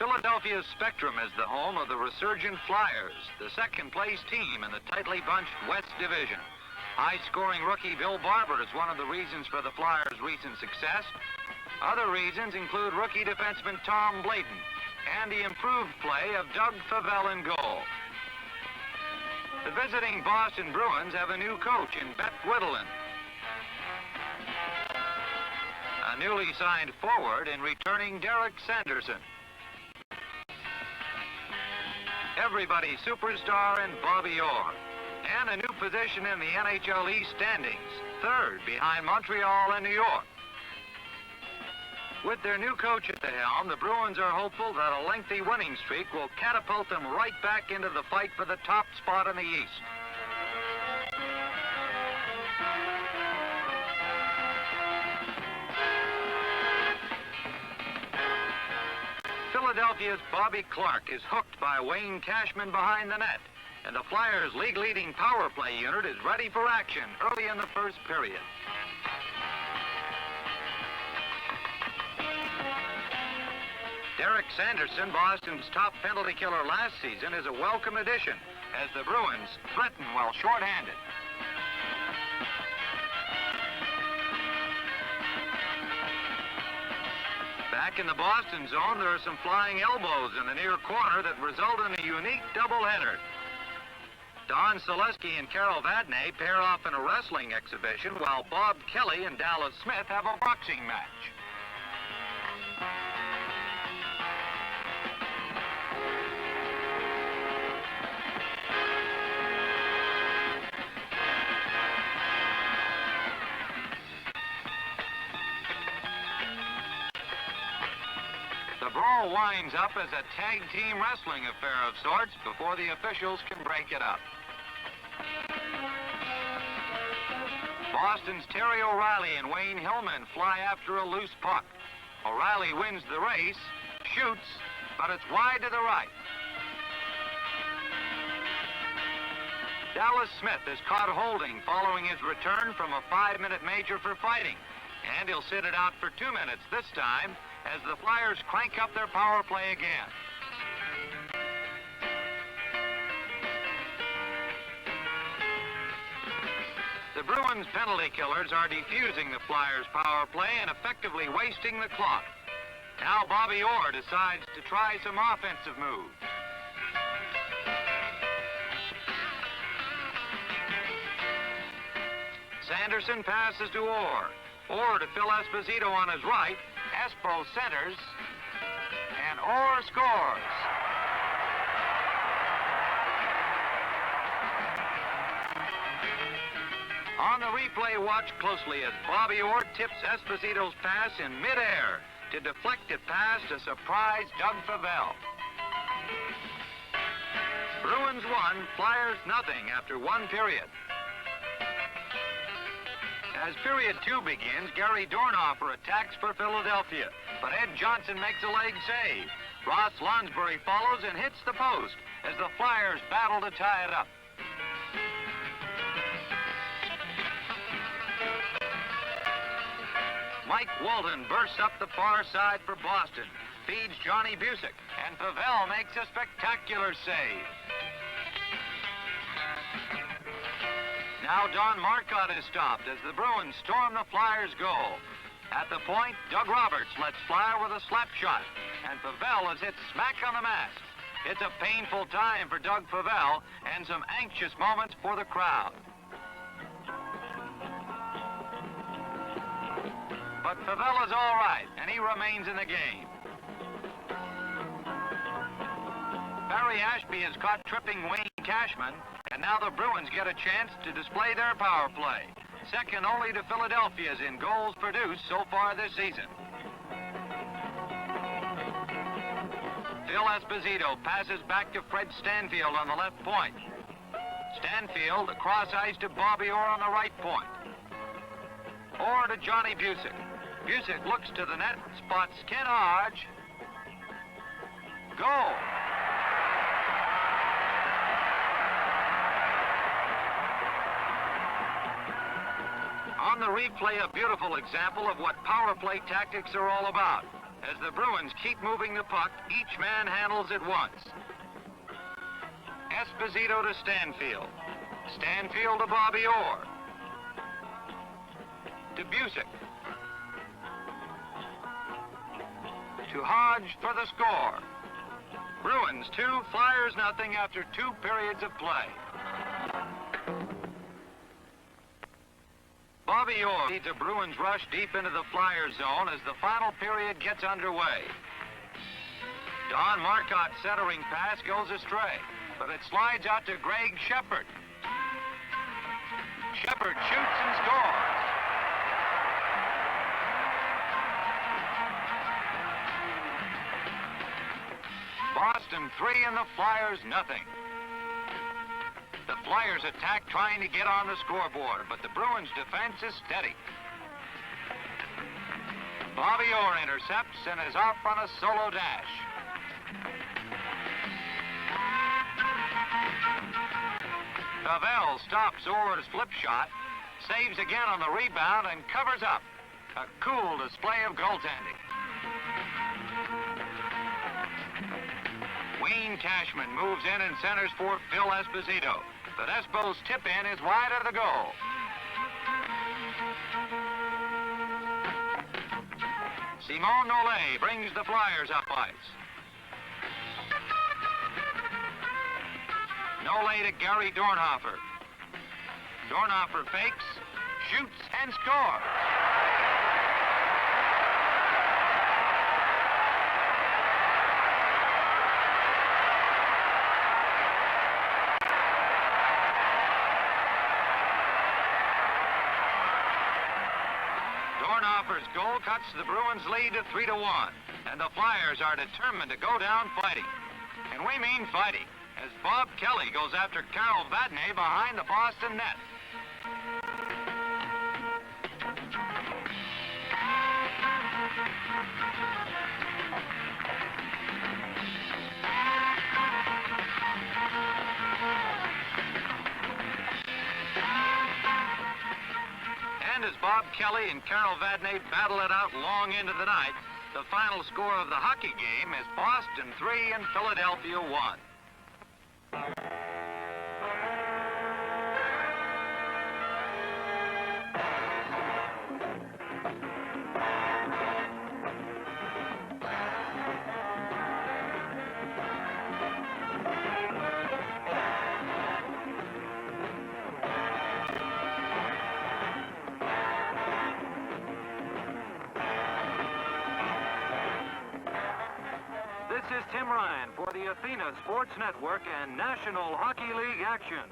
Philadelphia's Spectrum is the home of the resurgent Flyers, the second-place team in the tightly bunched West Division. High-scoring rookie Bill Barber is one of the reasons for the Flyers' recent success. Other reasons include rookie defenseman Tom Blayton and the improved play of Doug Favell in goal. The visiting Boston Bruins have a new coach in Guidolin. A newly signed forward in returning Derek Sanderson. Everybody's superstar in Bobby Orr. And a new position in the NHL East standings, third behind Montreal and New York. With their new coach at the helm, the Bruins are hopeful that a lengthy winning streak will catapult them right back into the fight for the top spot in the East. Philadelphia's Bobby Clarke is hooked by Wayne Cashman behind the net, and the Flyers' league-leading power play unit is ready for action early in the first period. Derek Sanderson, Boston's top penalty killer last season, is a welcome addition as the Bruins threaten while shorthanded. Back in the Boston zone, there are some flying elbows in the near corner that result in a unique doubleheader. Don Selesky and Carol Vadnais pair off in a wrestling exhibition, while Bob Kelly and Dallas Smith have a boxing match. The brawl winds up as a tag team wrestling affair of sorts before the officials can break it up. Boston's Terry O'Reilly and Wayne Hillman fly after a loose puck. O'Reilly wins the race, shoots, but it's wide to the right. Dallas Smith is caught holding following his return from a 5-minute major for fighting, and he'll sit it out for 2 minutes this time as the Flyers crank up their power play again. The Bruins penalty killers are defusing the Flyers' power play and effectively wasting the clock. Now Bobby Orr decides to try some offensive moves. Sanderson passes to Orr. Orr to Phil Esposito on his right. Espo centers, and Orr scores. On the replay, watch closely as Bobby Orr tips Esposito's pass in midair to deflect it past a surprised Doug Favell. Bruins 1, Flyers nothing after 1 period. As period 2 begins, Gary Dornhofer attacks for Philadelphia, but Ed Johnston makes a leg save. Ross Lonsbury follows and hits the post as the Flyers battle to tie it up. Mike Walton bursts up the far side for Boston, feeds Johnny Busick, and Favell makes a spectacular save. Now Don Marcotte is stopped as the Bruins storm the Flyers' goal. At the point, Doug Roberts lets fly with a slap shot, and Favell is hit smack on the mast. It's a painful time for Doug Favell and some anxious moments for the crowd. But Favell is all right, and he remains in the game. Barry Ashby is caught tripping Wayne Cashman, and now the Bruins get a chance to display their power play, second only to Philadelphia's in goals produced so far this season. Phil Esposito passes back to Fred Stanfield on the left point. Stanfield across ice to Bobby Orr on the right point. Orr to Johnny Busick. Busick looks to the net, spots Ken Hodge. Goal! On the replay, a beautiful example of what power play tactics are all about. As the Bruins keep moving the puck, each man handles it once. Esposito to Stanfield. Stanfield to Bobby Orr. To Busick. To Hodge for the score. Bruins 2, Flyers nothing after 2 periods of play. Bobby Orr leads a Bruins rush deep into the Flyers zone as the final period gets underway. Don Marcotte's centering pass goes astray, but it slides out to Gregg Sheppard. Sheppard shoots and scores. Boston 3 and the Flyers nothing. The Flyers attack trying to get on the scoreboard, but the Bruins defense is steady. Bobby Orr intercepts and is off on a solo dash. Pavel stops Orr's flip shot, saves again on the rebound, and covers up. A cool display of goaltending. Wayne Cashman moves in and centers for Phil Esposito. But Espo's tip-in is wide of the goal. Simon Nollet brings the Flyers up ice. Nollet to Gary Dornhofer. Dornhofer fakes, shoots, and scores. Dornhofer's goal cuts the Bruins' lead to 3-1, and the Flyers are determined to go down fighting. And we mean fighting, as Bob Kelly goes after Carol Vadnais behind the Boston net. And as Bob Kelly and Carol Vadnais battle it out long into the night, the final score of the hockey game is Boston 3 and Philadelphia 1. This is Tim Ryan for the Athena Sports Network and National Hockey League action.